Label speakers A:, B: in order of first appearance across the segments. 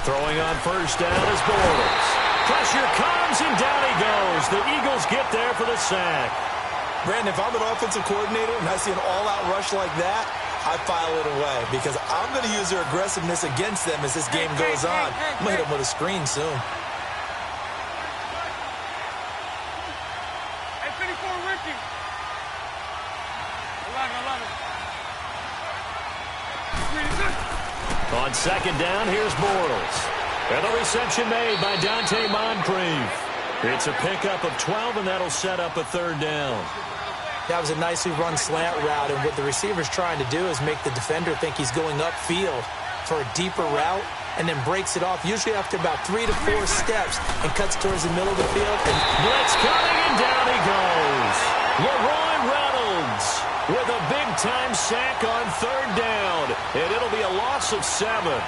A: Throwing on first down is Bortles. Pressure comes, and down he goes. The Eagles get there for the sack.
B: Brandon, if I'm an offensive coordinator and I see an all-out rush like that, I file it away because I'm going to use their aggressiveness against them as this game goes on. I'm going to hit them with a screen soon.
C: Hey, 54 Ricky. 11.
A: On second down, here's Bortles. And the reception made by Dante Moncrief. It's a pickup of 12, and that'll set up a third down.
B: That was a nicely run slant route, and what the receiver's trying to do is make the defender think he's going upfield for a deeper route and then breaks it off, usually after about 3 to 4 steps, and cuts towards the middle of the field. And
A: blitz coming, and down he goes. Leroy Reynolds with a big-time sack on third down, and it'll be a loss of 7.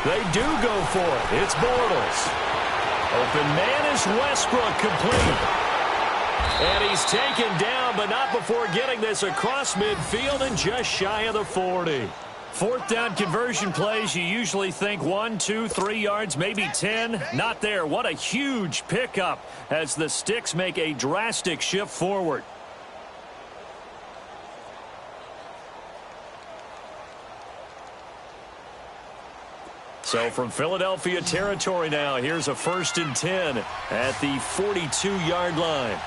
A: They do go for it. It's Bortles. Open man is Westbrook, complete. And he's taken down, but not before getting this across midfield and just shy of the 40. Fourth down conversion plays, you usually think 1, 2, 3 yards, maybe 10. Not there. What a huge pickup as the Sticks make a drastic shift forward. So from Philadelphia territory now, here's a 1st and 10 at the 42-yard line.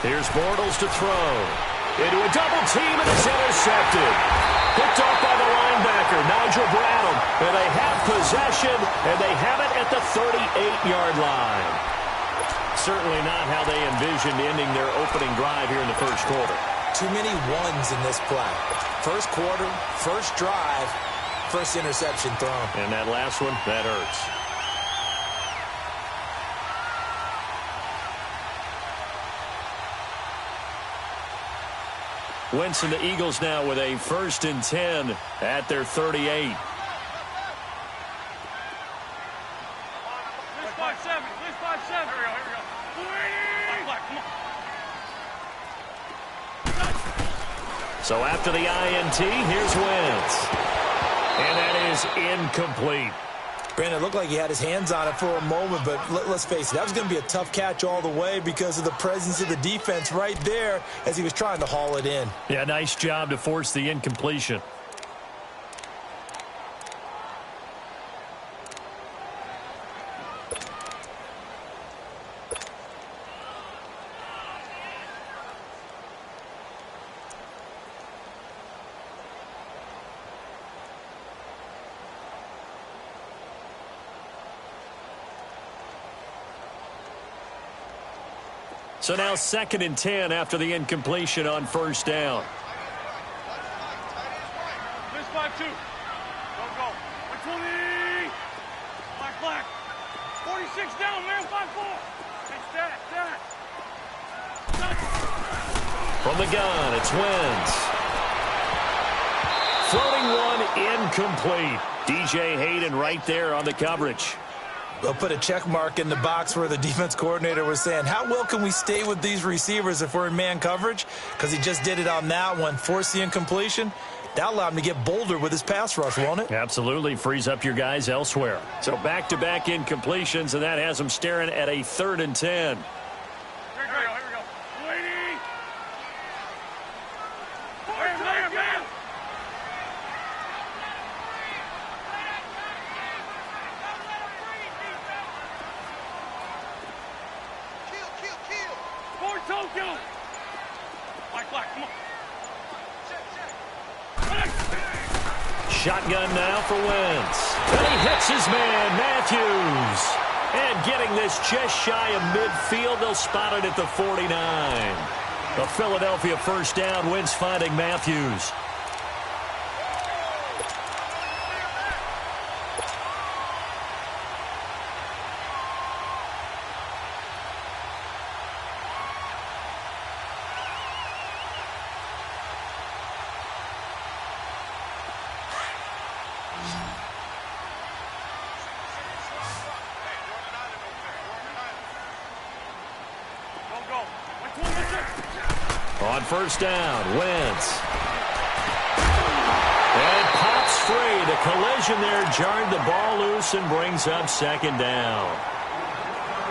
A: Here's Bortles to throw. Into a double team, and it's intercepted. Picked off by the linebacker, Nigel Bradham. And they have possession, and they have it at the 38-yard line. Certainly not how they envisioned ending their opening drive here in the first quarter.
B: Too many ones in this play. First quarter, first drive, first interception thrown.
A: And that last one, that hurts. Wentz and the Eagles now with a 1st and 10 at their 38.
C: This 5-7. This 5-7. Here we go.
A: So after the INT, here's Wentz. And that is incomplete.
B: Brandon, it looked like he had his hands on it for a moment, but let's face it, that was going to be a tough catch all the way because of the presence of the defense right there as he was trying to haul it in.
A: Yeah, nice job to force the incompletion. So now 2nd and 10 after the incompletion on first down.
C: This 5-2. Go. 120. Black. 46 down, man. 5-4. Hey, stat.
A: From the gun, it's Wentz. Floating one, incomplete. DJ Hayden right there on the coverage.
B: They'll put a check mark in the box where the defense coordinator was saying, how well can we stay with these receivers if we're in man coverage? Because he just did it on that one, forced the incompletion. That allowed him to get bolder with his pass rush, won't it?
A: Absolutely. Frees up your guys elsewhere. So back-to-back incompletions, and that has them staring at a 3rd and 10.
C: Here we go. Waiting. Man. Tokyo. Black, come on.
A: Shotgun now for Wentz. And he hits his man, Matthews. And getting this just shy of midfield, they'll spot it at the 49. A Philadelphia first down, Wentz finding Matthews. first down. Wentz. And it pops free. The collision there jarred the ball loose and brings up second down.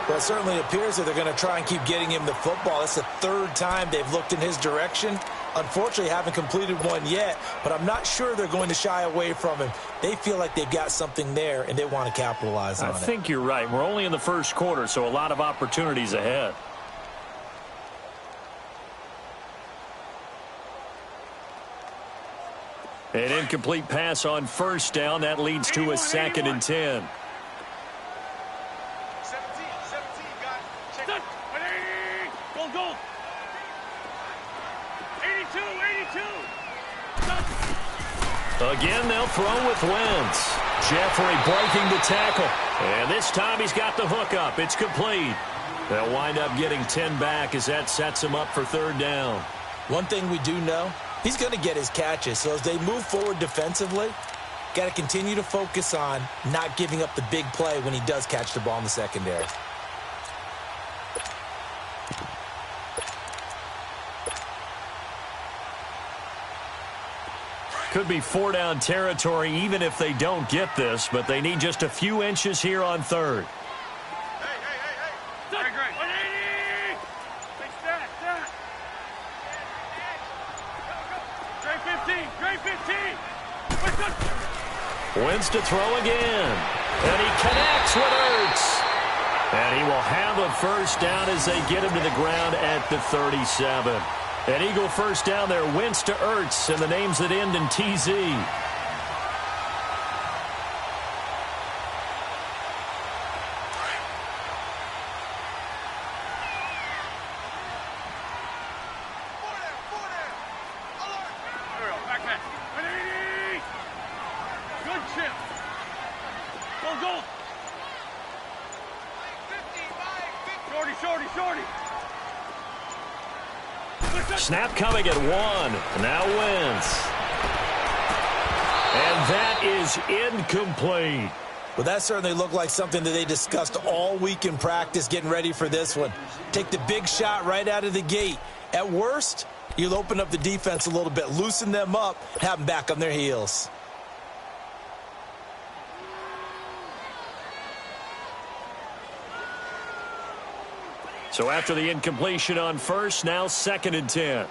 B: Well, it certainly appears that they're going to try and keep getting him the football. It's the third time they've looked in his direction. Unfortunately, haven't completed one yet, but I'm not sure they're going to shy away from him. They feel like they've got something there, and they want to capitalize on it.
A: I think you're right. We're only in the first quarter, so a lot of opportunities ahead. An incomplete pass on first down. That leads to a second and 10.
C: 17, got it. Check it. 180. Goal. 82.
A: Again, they'll throw with Wentz. Jeffrey breaking the tackle. And this time he's got the hook up. It's complete. They'll wind up getting 10 back as that sets him up for third down.
B: One thing we do know, he's going to get his catches. So as they move forward defensively, got to continue to focus on not giving up the big play when he does catch the ball in the secondary.
A: Could be 4-down territory even if they don't get this, but they need just a few inches here on third.
C: Hey. Great. 180. Big stat. Great 15.
A: Wentz to throw again. And he connects with Ertz. And he will have a first down as they get him to the ground at the 37. An Eagle first down there. Wentz to Ertz, and the names that end in TZ. Snap coming at 1. Now Wentz. And that is incomplete.
B: Well, that certainly looked like something that they discussed all week in practice getting ready for this one. Take the big shot right out of the gate. At worst, you'll open up the defense a little bit, loosen them up, have them back on their heels.
A: So after the incompletion on first, now second and 10.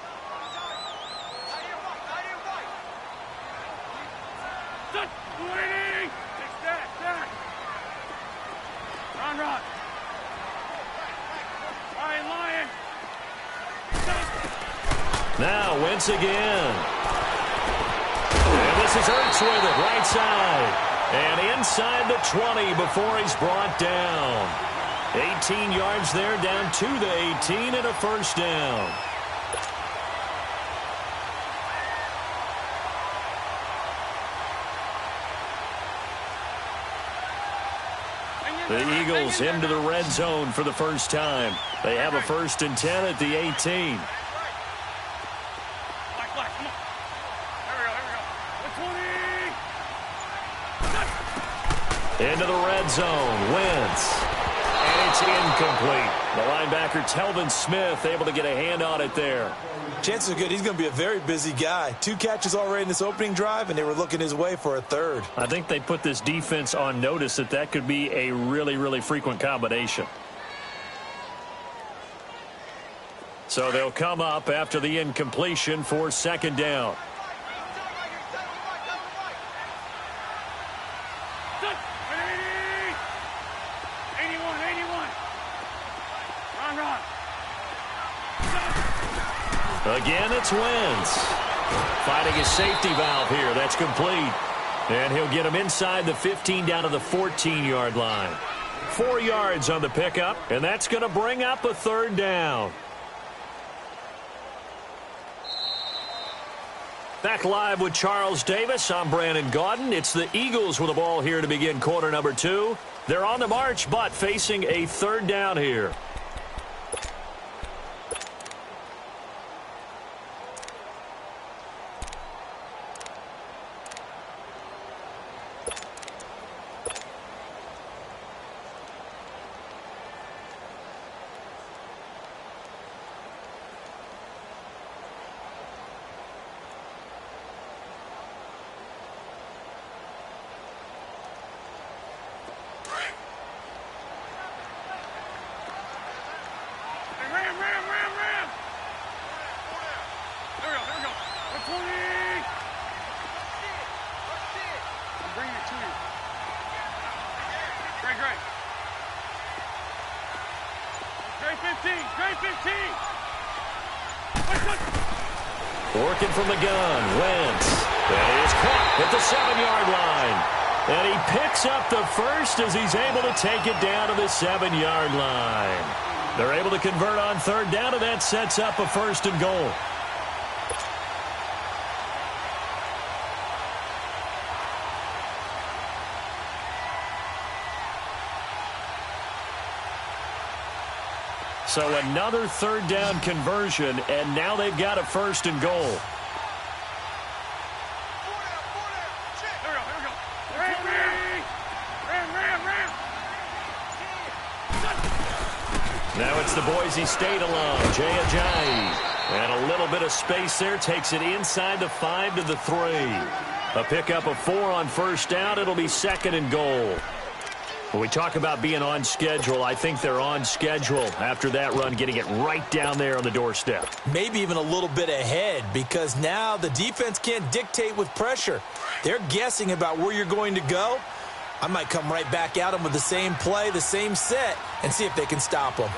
C: Run. Lion.
A: Now Wentz again. And this is Ertz with it, right side. And inside the 20 before he's brought down. 18 yards there, down to the 18, and a first down. The Eagles into the red zone for the first time. They have a first and 10 at the 18.
C: Come on. Here we go. 120.
A: Into the red zone. Wentz. And it's incomplete. The linebacker, Telvin Smith, able to get a hand on it there.
B: Chances are good he's going to be a very busy guy. 2 catches already in this opening drive, and they were looking his way for a third.
A: I think they put this defense on notice that could be a really, really frequent combination. So they'll come up after the incompletion for second down. Again, it's Wentz. Finding his safety valve here. That's complete. And he'll get him inside the 15 down to the 14-yard line. 4 yards on the pickup, and that's going to bring up a third down. Back live with Charles Davis. I'm Brandon Gaudin. It's the Eagles with the ball here to begin quarter number 2. They're on the march, but facing a third down here.
C: Great. Great 15. Great 15.
A: Working from the gun, Wentz. And he is caught at the 7-yard line. And he picks up the first as he's able to take it down to the 7-yard line. They're able to convert on third down, and that sets up a 1st and goal. So another 3rd down conversion, and now they've got a 1st and goal. Now it's the Boise State alum, Jay Ajayi. And a little bit of space there, takes it inside the 5 to the 3. A pickup of 4 on 1st down. It'll be 2nd and goal. When we talk about being on schedule, I think they're on schedule after that run, getting it right down there on the doorstep.
B: Maybe even a little bit ahead, because now the defense can't dictate with pressure. They're guessing about where you're going to go. I might come right back at them with the same play, the same set, and see if they can stop them.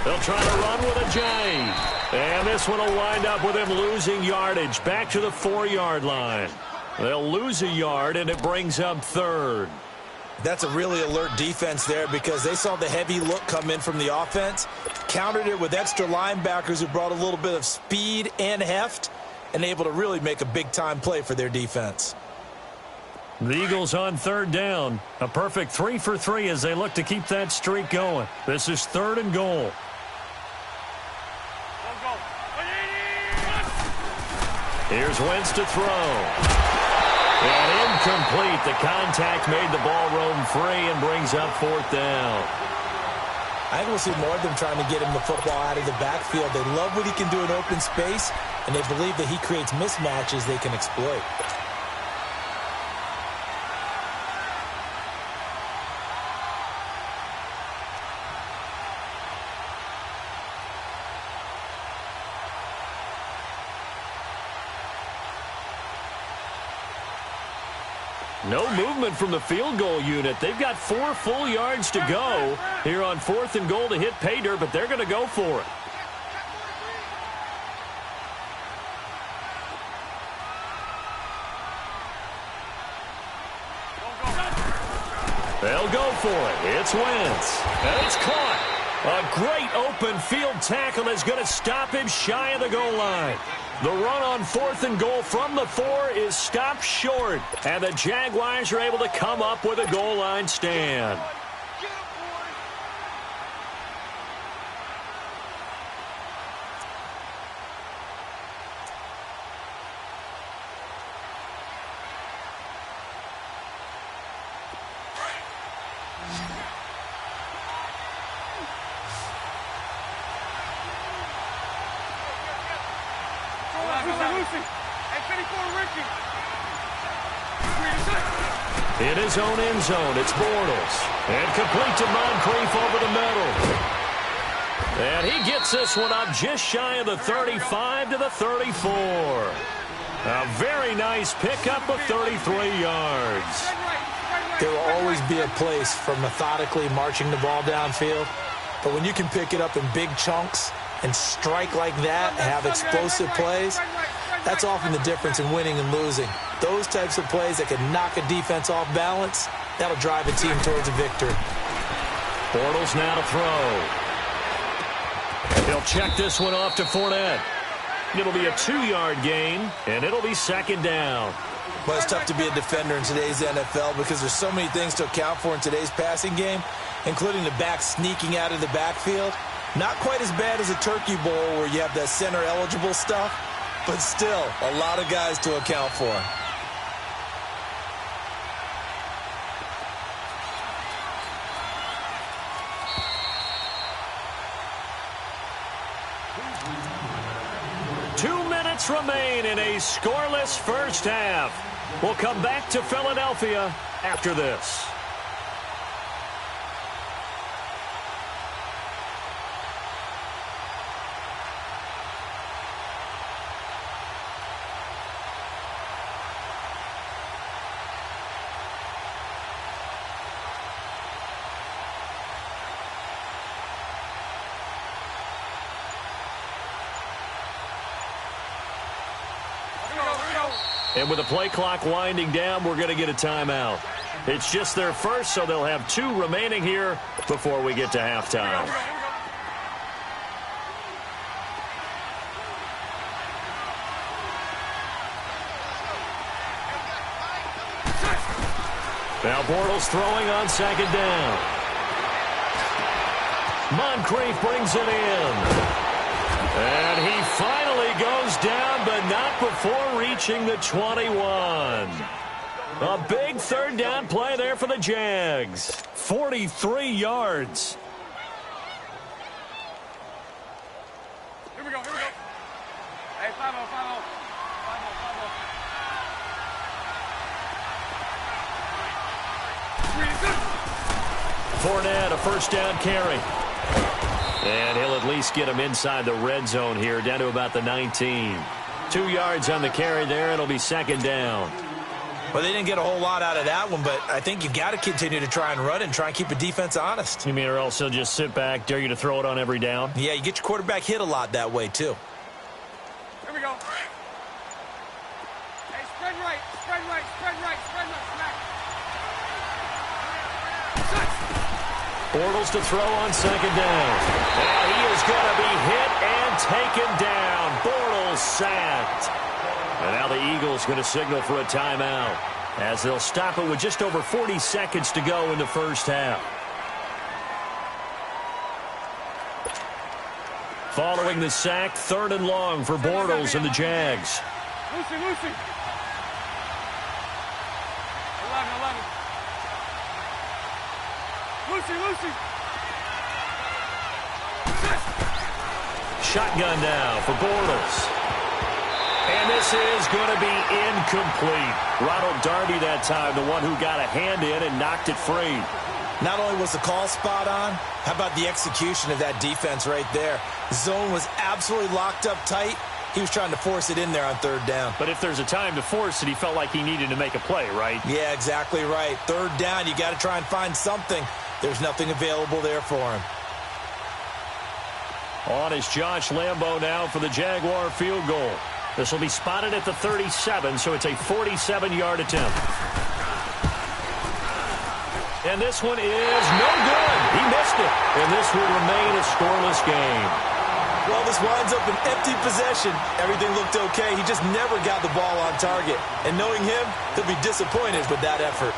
A: They'll try to run with Ajayi. And this one will wind up with him losing yardage back to the 4-yard line. They'll lose a yard, and it brings up 3rd.
B: That's a really alert defense there, because they saw the heavy look come in from the offense, countered it with extra linebackers who brought a little bit of speed and heft, and able to really make a big-time play for their defense.
A: The Eagles on 3rd down. A perfect 3 for 3 as they look to keep that streak going. This is 3rd and goal. Here's Wentz to throw. And incomplete. The contact made the ball roam free and brings up 4th down.
B: I think we'll see more of them trying to get him the football out of the backfield. They love what he can do in open space, and they believe that he creates mismatches they can exploit.
A: No movement from the field goal unit. They've got 4 full yards to go here on 4th and goal to hit pay dirt, but they're going to go for it. They'll go for it. It's Wentz. And it's caught. A great open field tackle is going to stop him shy of the goal line. The run on 4th and goal from the 4 is stopped short, and the Jaguars are able to come up with a goal line stand. In his own end zone, it's Bortles. And complete to Moncrief over the middle. And he gets this one up just shy of the 35 to the 34. A very nice pickup of 33 yards.
B: There will always be a place for methodically marching the ball downfield. But when you can pick it up in big chunks and strike like that and have explosive plays, that's often the difference in winning and losing. Those types of plays that can knock a defense off balance, that'll drive a team towards a victory.
A: Bortles now to throw. He'll check this one off to Fournette. It'll be a 2-yard gain, and it'll be 2nd down.
B: Well, it's tough to be a defender in today's NFL because there's so many things to account for in today's passing game, including the back sneaking out of the backfield. Not quite as bad as a Turkey Bowl where you have that center-eligible stuff, but still a lot of guys to account for.
A: Remain in a scoreless first half. We'll come back to Philadelphia after this. And with the play clock winding down, we're going to get a timeout. It's just their first, so they'll have 2 remaining here before we get to halftime. Now Bortles throwing on second down. Moncrief brings it in. And he finally goes down, but not before reaching the 21. A big third down play there for the Jags. 43 yards.
C: Here we go. Hey, 5-0.
A: Fournette, a first down carry. And he'll at least get him inside the red zone here, down to about the 19. 2 yards on the carry there. It'll be second down.
B: Well, they didn't get a whole lot out of that one, but I think you got to continue to try and run and try and keep the defense honest.
A: You mean or else he'll just sit back, dare you to throw it on every down?
B: Yeah, you get your quarterback hit a lot that way, too.
C: Here we go. Hey, spread right.
A: Bortles to throw on second down. And he is going to be hit and taken down. Bortles sacked. And now the Eagles going to signal for a timeout as they'll stop it with just over 40 seconds to go in the first half. Following the sack, 3rd and long for Bortles and the Jags.
C: Lucy. 11. Lucy.
A: Shotgun now for Bortles. And this is going to be incomplete. Ronald Darby that time, the one who got a hand in and knocked it free.
B: Not only was the call spot on, how about the execution of that defense right there? Zone was absolutely locked up tight. He was trying to force it in there on 3rd down.
A: But if there's a time to force it, he felt like he needed to make a play, right?
B: Yeah, exactly right. 3rd down, you got to try and find something. There's nothing available there for him.
A: On is Josh Lambo now for the Jaguar field goal. This will be spotted at the 37, so it's a 47-yard attempt. And this one is no good. He missed it. And this will remain a scoreless game.
B: Well, this winds up an empty possession. Everything looked okay. He just never got the ball on target. And knowing him, he'll be disappointed with that effort.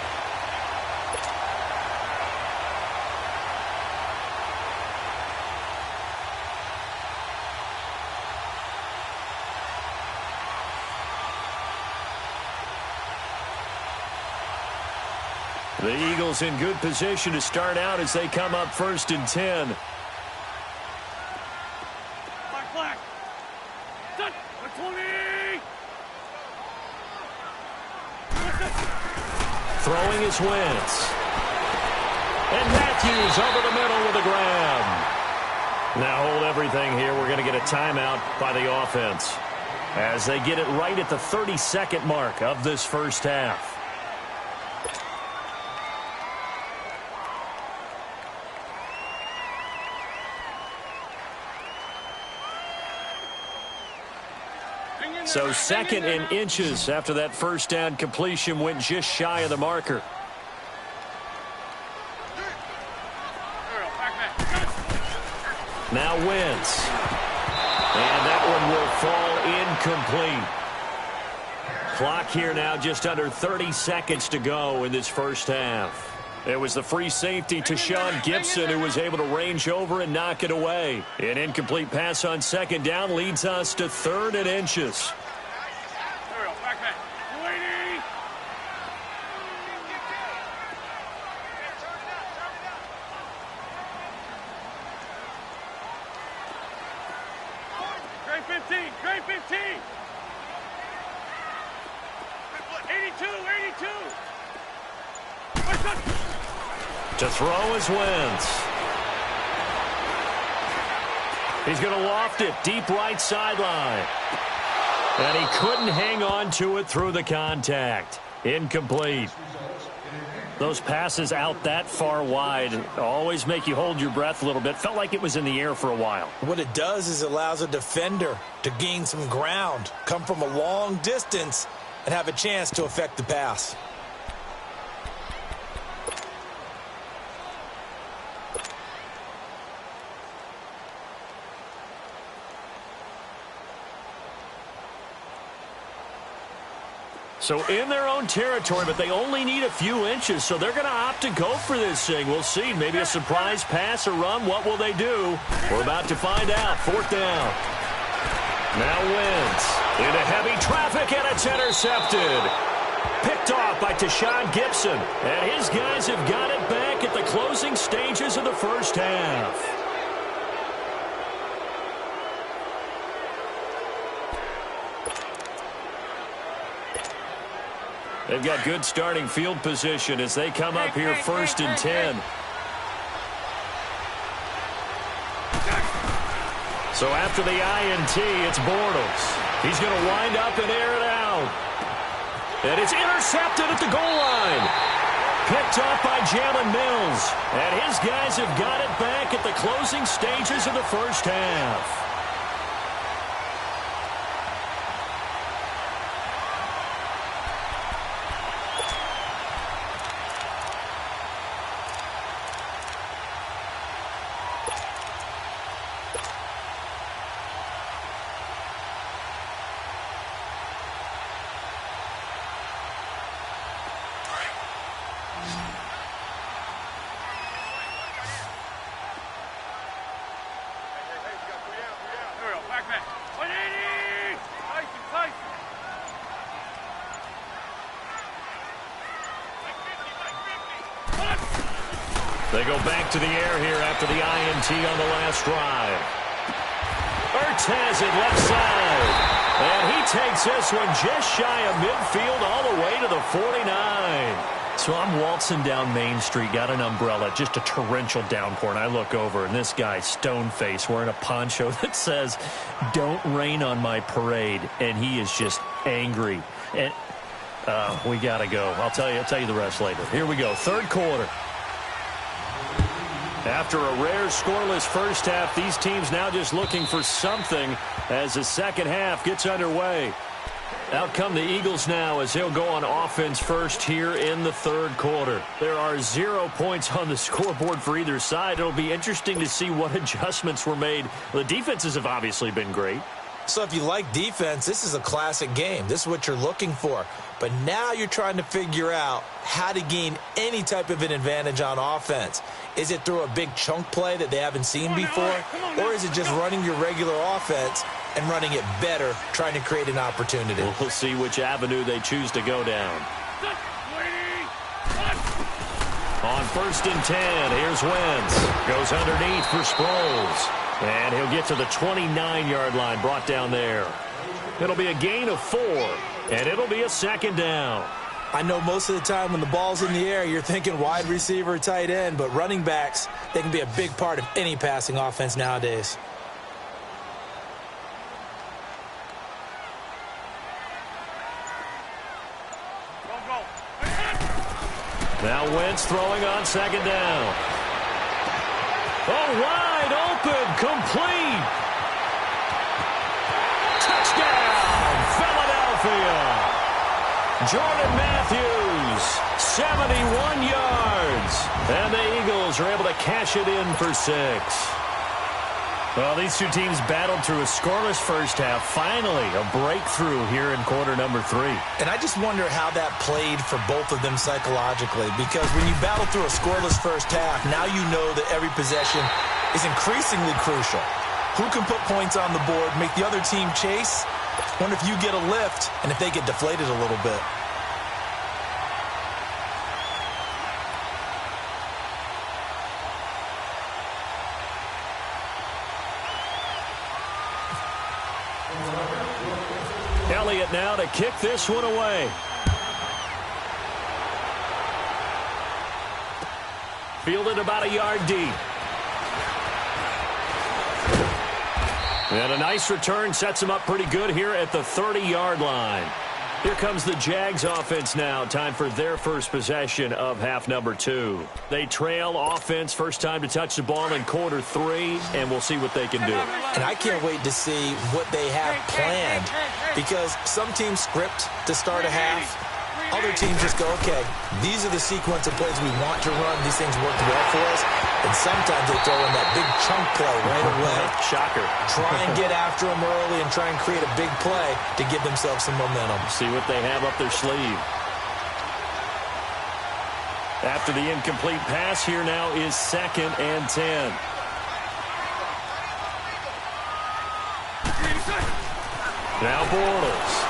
A: The Eagles in good position to start out as they come up 1st and 10.
C: Flag. Set. 20.
A: Throwing is Wentz. And Matthews over the middle with a grab. Now hold everything here. We're going to get a timeout by the offense as they get it right at the 32nd mark of this first half. So 2nd and inches after that first down completion went just shy of the marker. Now Wentz. And that one will fall incomplete. Clock here now just under 30 seconds to go in this first half. It was the free safety to Sean Gibson who was able to range over and knock it away. An incomplete pass on second down leads us to 3rd and inches.
C: Great 15. 82.
A: To throw is Wentz. He's going to loft it deep right sideline. And he couldn't hang on to it through the contact. Incomplete. Those passes out that far wide always make you hold your breath a little bit. Felt like it was in the air for a while.
B: What it does is it allows a defender to gain some ground, come from a long distance, and have a chance to affect the pass.
A: So in their own territory, but they only need a few inches, so they're going to opt to go for this thing. We'll see. Maybe a surprise pass or run. What will they do? We're about to find out. 4th down. Now Wentz into heavy traffic, and it's intercepted. Picked off by Tashawn Gibson. And his guys have got it back at the closing stages of the first half. They've got good starting field position as they come up here 1st and 10. So after the INT, it's Bortles. He's going to wind up and air it out. And it's intercepted at the goal line. Picked up by Jalen Mills. And his guys have got it back at the closing stages of the first half. They go back to the air here after the INT on the last drive. Ertz has it left side. And he takes this one just shy of midfield all the way to the 49. So I'm waltzing down Main Street, got an umbrella, just a torrential downpour, and I look over, and this guy, stone-faced, wearing a poncho that says, "Don't rain on my parade," and he is just angry. And we got to go. I'll tell you the rest later. Here we go, 3rd quarter. After a rare scoreless first half, these teams now just looking for something as the second half gets underway. Out come the Eagles now as they'll go on offense first here in the 3rd quarter. There are 0 points on the scoreboard for either side. It'll be interesting to see what adjustments were made. The defenses have obviously been great.
B: So if you like defense, this is a classic game. This is what you're looking for. But now you're trying to figure out how to gain any type of an advantage on offense. Is it through a big chunk play that they haven't seen before? Or is it just running your regular offense and running it better, trying to create an opportunity?
A: We'll see which avenue they choose to go down. On 1st and 10, here's Wentz. Goes underneath for Sproles. And he'll get to the 29-yard line, brought down there. It'll be a gain of 4, and it'll be a 2nd down.
B: I know most of the time when the ball's in the air, you're thinking wide receiver, tight end, but running backs, they can be a big part of any passing offense nowadays.
A: Now Wentz throwing on 2nd down. Oh, wide open, complete. Touchdown, Philadelphia. Jordan Matthews, 71 yards. And the Eagles are able to cash it in for 6. Well, these two teams battled through a scoreless first half. Finally, a breakthrough here in quarter number 3.
B: And I just wonder how that played for both of them psychologically, because when you battle through a scoreless first half, now you know that every possession is increasingly crucial. Who can put points on the board, make the other team chase? Wonder if you get a lift and if they get deflated a little bit.
A: Elliott now to kick this one away. Fielded about a yard deep. And a nice return sets him up pretty good here at the 30-yard line. Here comes the Jags offense now. Time for their first possession of half number 2. They trail offense, first time to touch the ball in quarter 3, and we'll see what they can do.
B: And I can't wait to see what they have planned, because some teams script to start a half. Other teams just go, okay, these are the sequence of plays we want to run. These things worked well for us. And sometimes they throw in that big chunk play right away.
A: Shocker.
B: Try and get after them early and try and create a big play to give themselves some momentum.
A: See what they have up their sleeve. After the incomplete pass, here now is 2nd and 10. Now Bortles.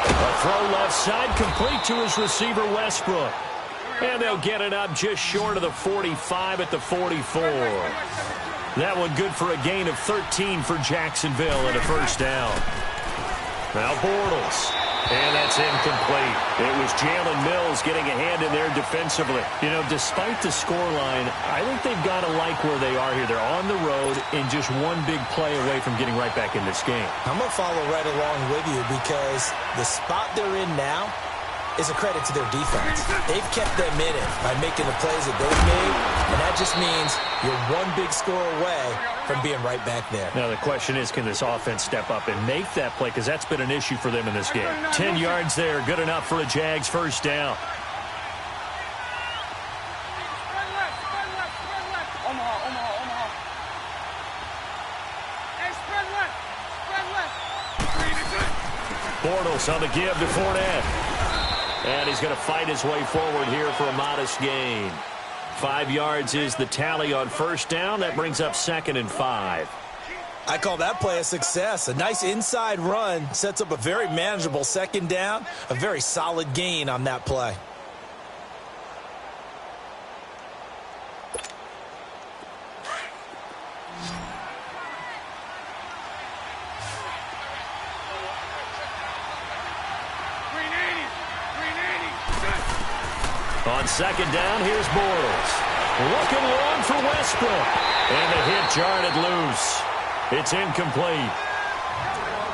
A: A throw left side, complete to his receiver, Westbrook. And they'll get it up just short of the 45 at the 44. That one good for a gain of 13 for Jacksonville and a first down. Now Bortles. And that's incomplete. It was Jalen Mills getting a hand in there defensively. You know, despite the scoreline, I think they've got to like where they are here. They're on the road and just one big play away from getting right back in this game.
B: I'm going to follow right along with you, because the spot they're in now is a credit to their defense. They've kept them in it by making the plays that they've made, and that just means you're one big score away from being right back there.
A: Now the question is, can this offense step up and make that play, because that's been an issue for them in this game. 10 yards there, good enough for a Jags first down. Bortles on the give to Fournette. And he's going to fight his way forward here for a modest gain. 5 yards is the tally on first down. That brings up 2nd and 5.
B: I call that play a success. A nice inside run sets up a very manageable 2nd down. A very solid gain on that play.
A: On 2nd down, here's Bortles. Looking long for Westbrook. And the hit jarred it loose. It's incomplete.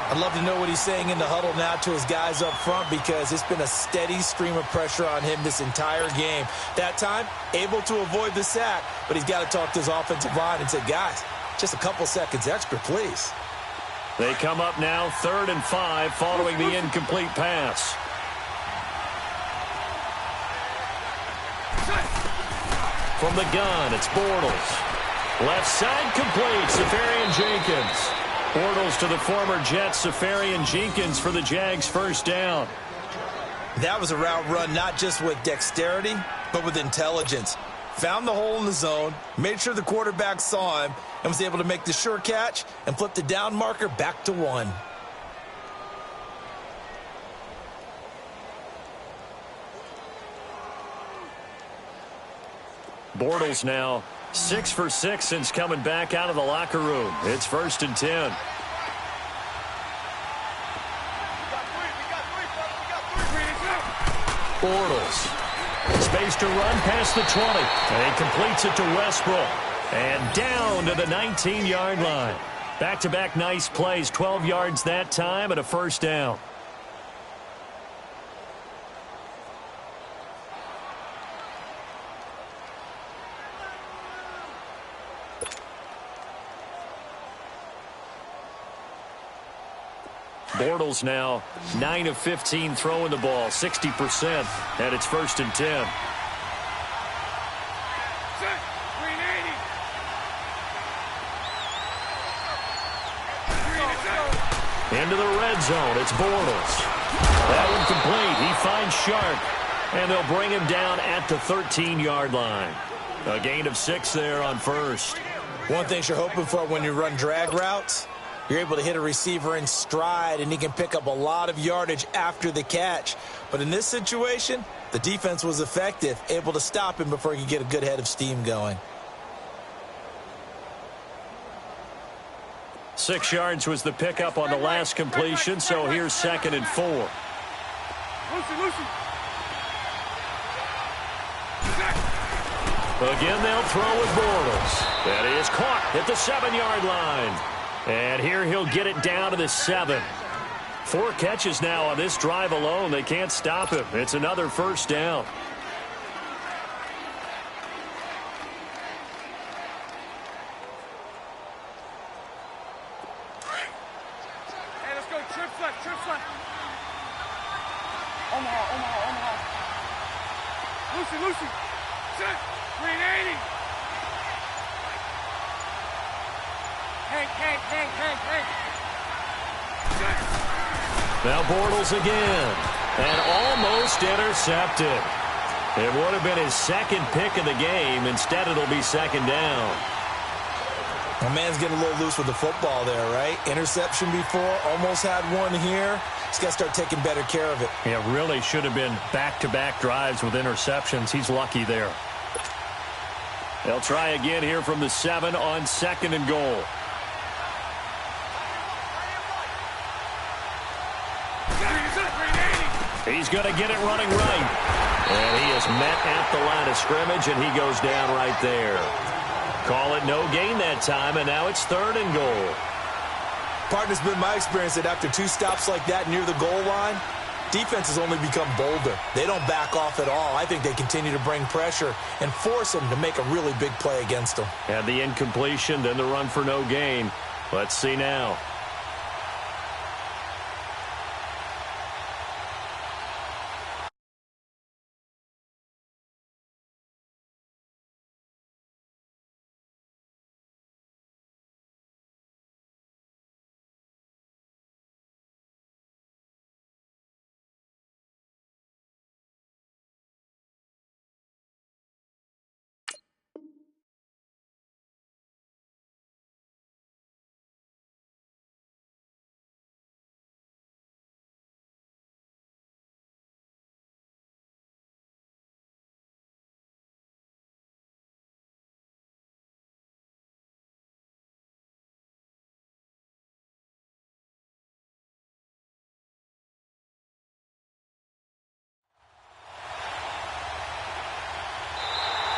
B: I'd love to know what he's saying in the huddle now to his guys up front, because it's been a steady stream of pressure on him this entire game. That time, able to avoid the sack, but he's got to talk to his offensive line and say, guys, just a couple seconds extra, please.
A: They come up now 3rd and 5 following the incomplete pass. From the gun, it's Bortles. Left side complete, Safarian-Jenkins. Bortles to the former Jet, Safarian-Jenkins for the Jags first down.
B: That was a route run not just with dexterity, but with intelligence. Found the hole in the zone, made sure the quarterback saw him, and was able to make the sure catch and flip the down marker back to 1.
A: Bortles now 6 for 6 since coming back out of the locker room. It's 1st and 10. Bortles. Space to run past the 20. And he completes it to Westbrook. And down to the 19-yard line. Back-to-back nice plays. 12 yards that time and a first down. Bortles now 9 of 15 throwing the ball, 60%, and it's 1st and 10. Into the red zone, it's Bortles. That one complete. He finds Sharp, and they'll bring him down at the 13-yard line. A gain of 6 there on first.
B: One thing you're hoping for when you run drag routes, you're able to hit a receiver in stride, and he can pick up a lot of yardage after the catch. But in this situation, the defense was effective, able to stop him before he could get a good head of steam going.
A: 6 yards was the pickup on the last completion, so here's 2nd and 4. Again, they'll throw with Bortles. That is caught at the 7-yard line. And here he'll get it down to the 7. 4 catches now on this drive alone. They can't stop him. It's another first down.
C: Hey, let's go. Trip left. Omaha. Lucy. Set. 380. Hank.
A: Now Bortles again, and almost intercepted. It would have been his second pick of the game. Instead, it'll be second down.
B: My man's getting a little loose with the football there, right? Interception before, almost had one here. He's got to start taking better care of it.
A: Yeah, really should have been back-to-back drives with interceptions. He's lucky there. They'll try again here from the 7 on 2nd and goal. He's going to get it running right. And he is met at the line of scrimmage, and he goes down right there. Call it no gain that time, and now it's 3rd and goal.
B: Partner's been my experience that after 2 stops like that near the goal line, defense has only become bolder. They don't back off at all. I think they continue to bring pressure and force them to make a really big play against them.
A: And the incompletion, then the run for no gain. Let's see now.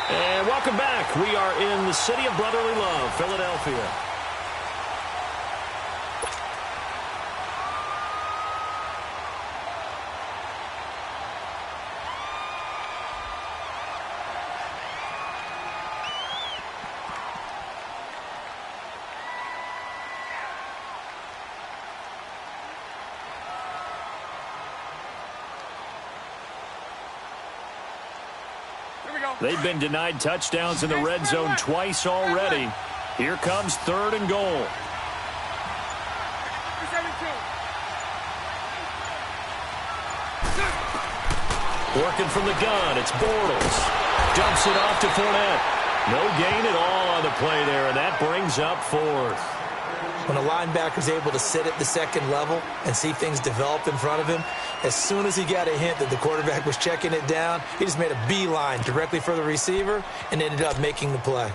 A: And welcome back. We are in the city of brotherly love, Philadelphia. They've been denied touchdowns in the red zone twice already. Here comes 3rd and goal. Working from the gun, it's Bortles. Dumps it off to Fournette. No gain at all on the play there, and that brings up 4th.
B: When a linebacker's able to sit at the 2nd level and see things develop in front of him, as soon as he got a hint that the quarterback was checking it down, he just made a beeline directly for the receiver and ended up making the play.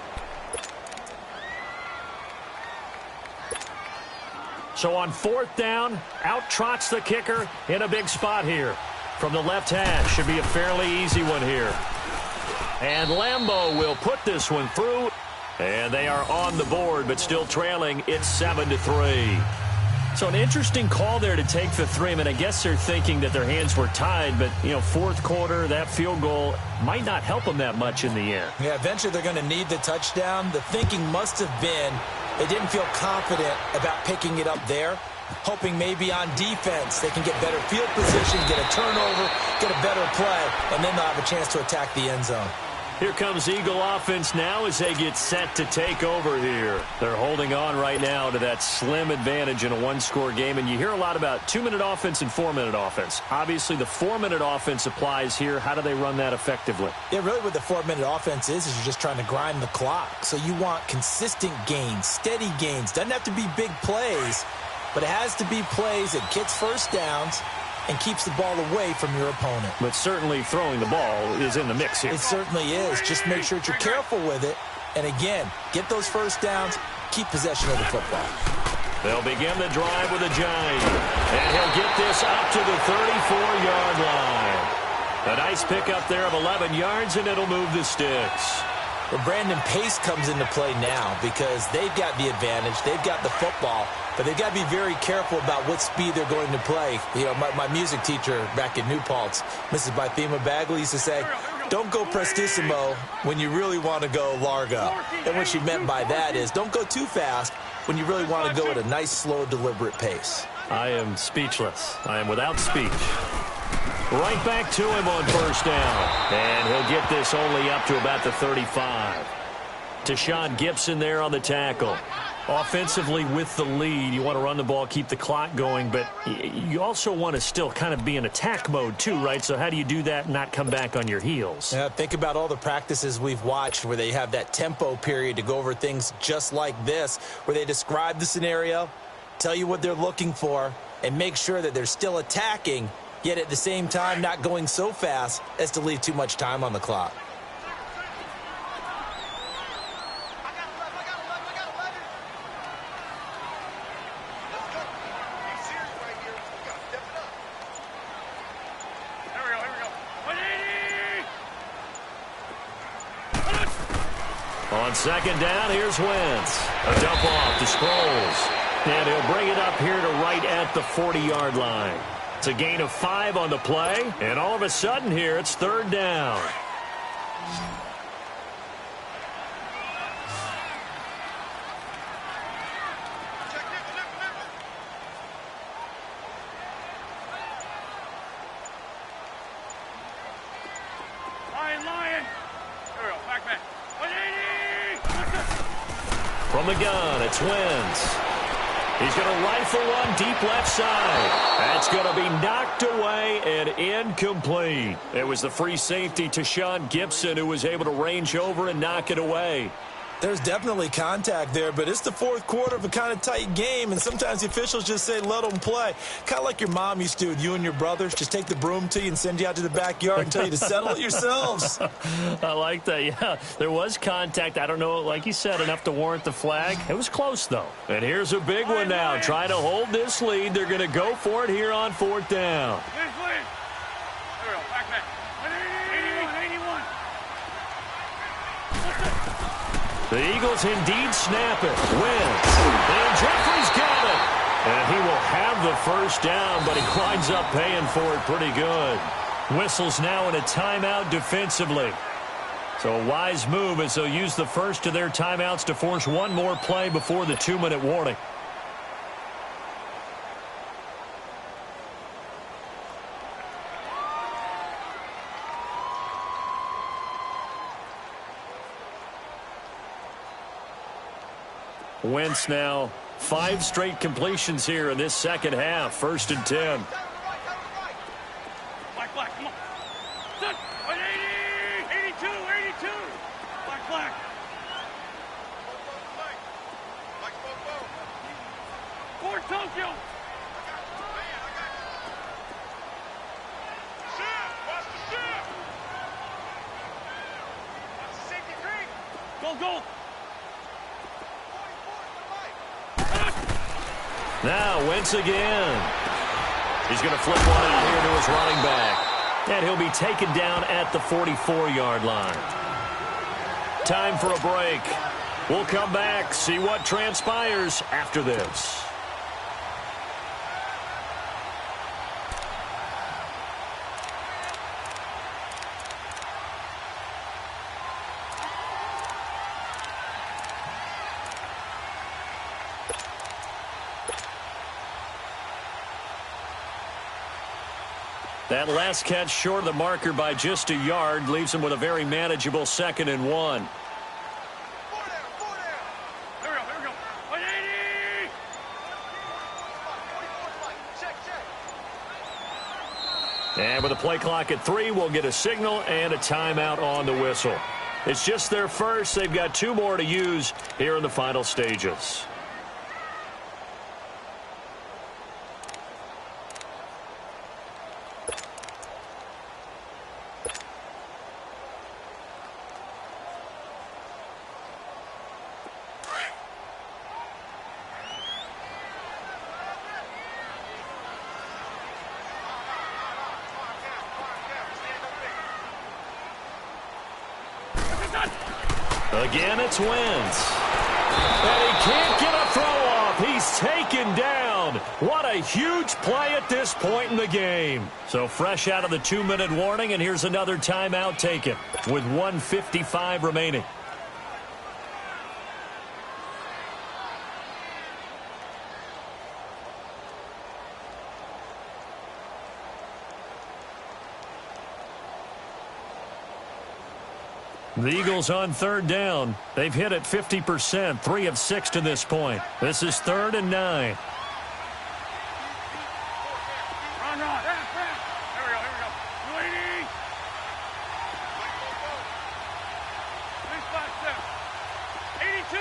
A: So on 4th down, out trots the kicker in a big spot here. From the left hash, should be a fairly easy one here. And Lambeau will put this one through. And they are on the board, but still trailing. It's 7-3. So an interesting call there to take the 3. I mean, I guess they're thinking that their hands were tied, but, you know, 4th quarter, that field goal might not help them that much in the end.
B: Yeah, eventually they're going to need the touchdown. The thinking must have been they didn't feel confident about picking it up there, hoping maybe on defense they can get better field position, get a turnover, get a better play, and then they'll have a chance to attack the end zone.
A: Here comes Eagle offense now as they get set to take over here. They're holding on right now to that slim advantage in a 1-score game, and you hear a lot about 2-minute offense and 4-minute offense. Obviously, the 4-minute offense applies here. How do they run that effectively?
B: Yeah, really what the 4-minute offense is you're just trying to grind the clock. So you want consistent gains, steady gains. Doesn't have to be big plays, but it has to be plays that gets first downs and keeps the ball away from your opponent.
A: But certainly throwing the ball is in the mix here.
B: It certainly is. Just make sure that you're careful with it. And again, get those first downs, keep possession of the football.
A: They'll begin the drive with a giant. And he'll get this up to the 34-yard line. A nice pickup there of 11 yards, and it'll move the sticks.
B: But Brandon, pace comes into play now because they've got the advantage. They've got the football, but they've got to be very careful about what speed they're going to play. You know, my music teacher back in New Paltz, Mrs. Bythema Bagley, used to say, don't go prestissimo when you really want to go largo. And what she meant by that is don't go too fast when you really want to go at a nice, slow, deliberate pace.
A: I am speechless. I am without speech. Right back to him on first down. And he'll get this only up to about the 35. Tashawn Gibson there on the tackle. Offensively with the lead, you want to run the ball, keep the clock going, but you also want to still kind of be in attack mode too, right? So how do you do that and not come back on your heels?
B: Yeah, think about all the practices we've watched where they have that tempo period to go over things just like this, where they describe the scenario, tell you what they're looking for, and make sure that they're still attacking, yet at the same time not going so fast as to leave too much time on the clock.
A: On second down, here's Wentz. A dump off to Sproles. And he'll bring it up here to right at the 40-yard line. It's a gain of 5 on the play, and all of a sudden here, it's third down.
C: Lion. There we go, back. 180.
A: From the gun, it's Wentz. He's going to rifle one deep left side. That's going to be knocked away and incomplete. It was the free safety, Tashawn Gibson, who was able to range over and knock it away.
B: There's definitely contact there, but it's the fourth quarter of a kind of tight game, and sometimes the officials just say, let them play. Kind of like your mom used to with you and your brothers. Just take the broom to you and send you out to the backyard and tell you to settle it yourselves.
A: I like that, yeah. There was contact. I don't know, like you said, enough to warrant the flag. It was close, though. And here's a big one now. Trying to hold this lead. They're going to go for it here on fourth down.
C: There we go, back. 81.
A: The Eagles indeed snap it. Wentz. And Jeffrey's got it. And he will have the first down, but he winds up paying for it pretty good. Whistles now in a timeout defensively. So a wise move as they'll use the first of their timeouts to force one more play before the 2-minute warning. Wentz now 5 straight completions here in this second half. 1st and 10.
C: Black, come on. 180. 82. Black. Fort Tokyo. Watch the ship. Watch the safety green. Go.
A: Now Wentz again. He's going to flip one out here to his running back. And he'll be taken down at the 44-yard line. Time for a break. We'll come back, see what transpires after this. That last catch short of the marker by just a yard leaves him with a very manageable 2nd and 1.
C: Here we go. 180. Check.
A: And with a play clock at 3, we'll get a signal and a timeout on the whistle. It's just their first. They've got 2 more to use here in the final stages. Again, it's Wentz. And he can't get a throw off. He's taken down. What a huge play at this point in the game. So fresh out of the 2-minute warning, and here's another timeout taken with 1:55 remaining. The Eagles on third down. They've hit it 50%, 3 of 6 to this point. This is 3rd and 9.
C: Run. Here we go. Waiting. Please, 5 steps. 82.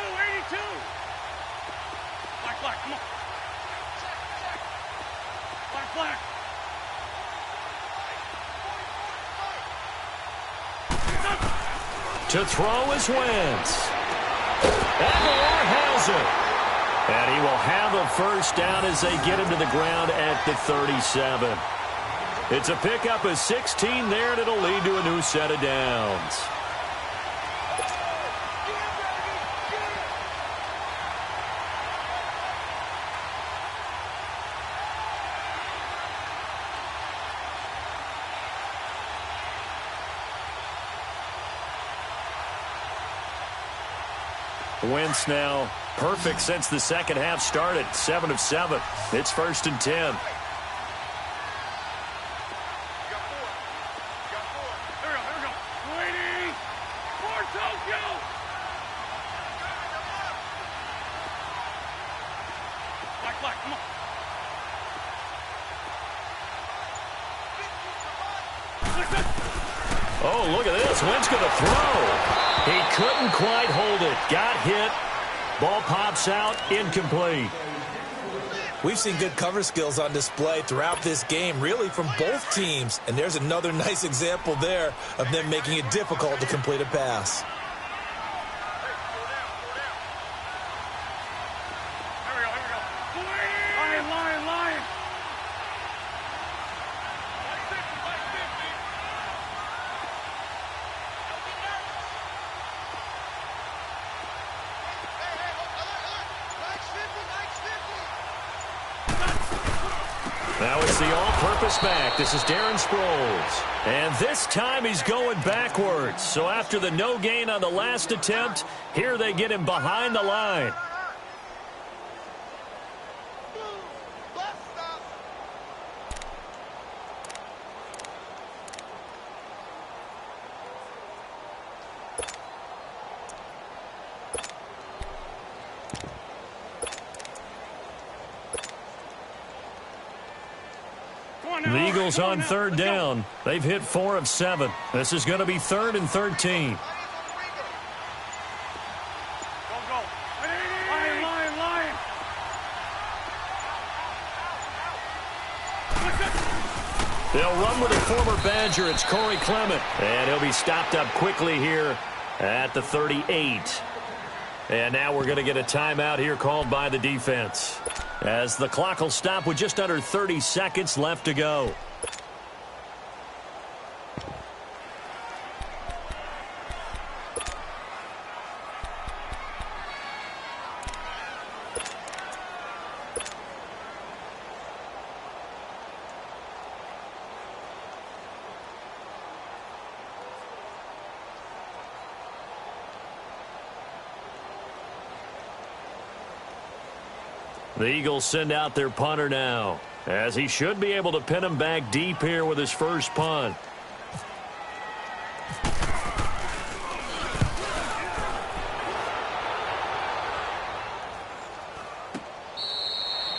C: Black, come on. Black.
A: To throw is Wentz. Aguilar has it. And he will have a first down as they get him to the ground at the 37. It's a pickup of 16 there, and it'll lead to a new set of downs. Wentz now perfect since the second half started. 7 of 7. It's 1st and 10.
C: Here we go. Waiting. For Tokyo. Black, come on.
A: Oh, look at this. Wentz going to throw. He couldn't quite hold it. Got hit. Ball pops out. Incomplete.
B: We've seen good cover skills on display throughout this game, really from both teams. And there's another nice example there of them making it difficult to complete a pass.
C: Here we go. Lion.
A: Now it's the all-purpose back. This is Darren Sproles. And this time he's going backwards. So after the no gain on the last attempt, here they get him behind the line. The Eagles on third down. They've hit 4 of 7. This is going to be 3rd and 13.
C: Go. Lion.
A: They'll run with a former Badger. It's Corey Clement. And he'll be stopped up quickly here at the 38. And now we're going to get a timeout here called by the defense, as the clock will stop with just under 30 seconds left to go. The Eagles send out their punter now, as he should be able to pin him back deep here with his first punt.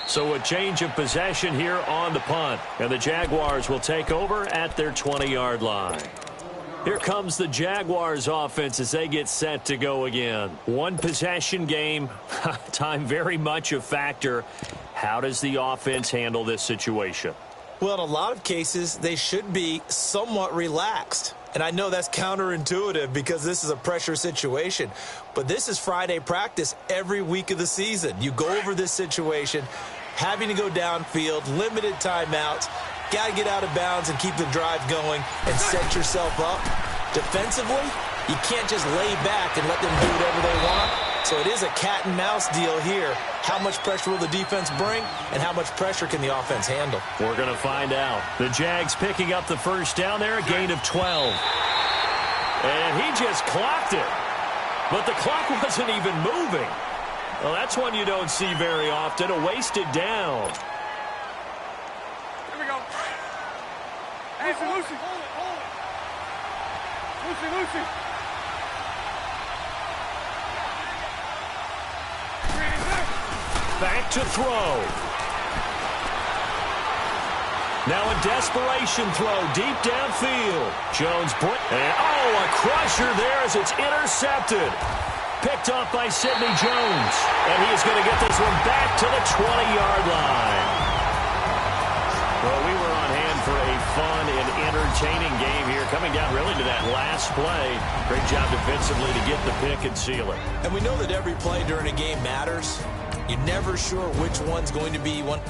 A: So a change of possession here on the punt, and the Jaguars will take over at their 20-yard line. Here comes the Jaguars offense as they get set to go again. One possession game, time very much a factor. How does the offense handle this situation?
B: Well, in a lot of cases, they should be somewhat relaxed. And I know that's counterintuitive because this is a pressure situation. But this is Friday practice every week of the season. You go over this situation, having to go downfield, limited timeouts. Got to get out of bounds and keep the drive going and set yourself up. Defensively, You can't just lay back and let them do whatever they want. So it is a cat and mouse deal here. How much pressure will the defense bring, and how much pressure can the offense handle?
A: We're going to find out. The Jags picking up the first down there, a gain of 12. And he just clocked it. But the clock wasn't even moving. Well, that's one you don't see very often, a wasted down.
C: Here we go. Hey, Lucy. Lucy.
A: Back to throw. Now a desperation throw deep downfield. Jones put, and a crusher there as it's intercepted. Picked off by Sidney Jones. And he is going to get this one back to the 20-yard line. Well, we were on hand for a fun and entertaining game here, coming down really to that last play. Great job defensively to get the pick and seal it.
B: And we know that every play during a game matters. You're never sure which one's going to be one.